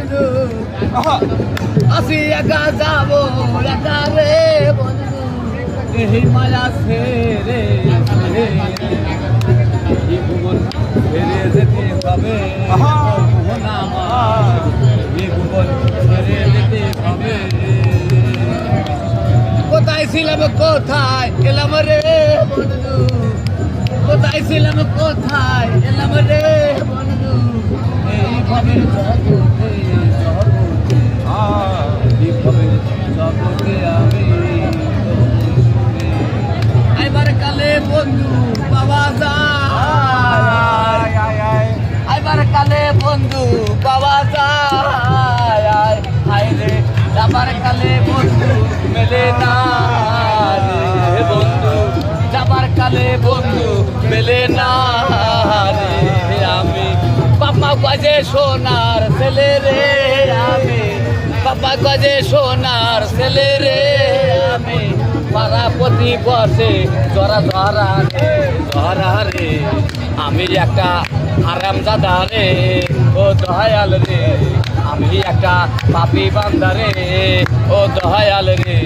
বন্ধু আসি একা যাবো একা রে বন্ধু এই মায়া ছেড়ে ভুবন ছেড়ে যেতে হবে ভুবন আমার এই ভুবন ছেড়ে যেতে হবে কোথায় ছিলাম কোথায় এলাম রে বন্ধু কোথায় ছিলাম কোথায় এলাম রে বন্ধু এই ভাবে জগতে জগতে আমি আইবার কালে বন্ধু বাবা যায় আইবার কালে বন্ধু বাবা যায় হায় রে যাবার কালে বন্ধু মেলে না রে বন্ধু যাবার কালে বন্ধু মেলে না রে আমি বাবা গজে সোনার ছেলে রে আমি বাবা গজে সোনার ছেলে রে আমি পাড়া প্রতি বসে জরা জরা রে আমি একটা হারামজাদা রে ও দয়াল রে আমি একটা পাপি বান্দা রে ও দয়াল রে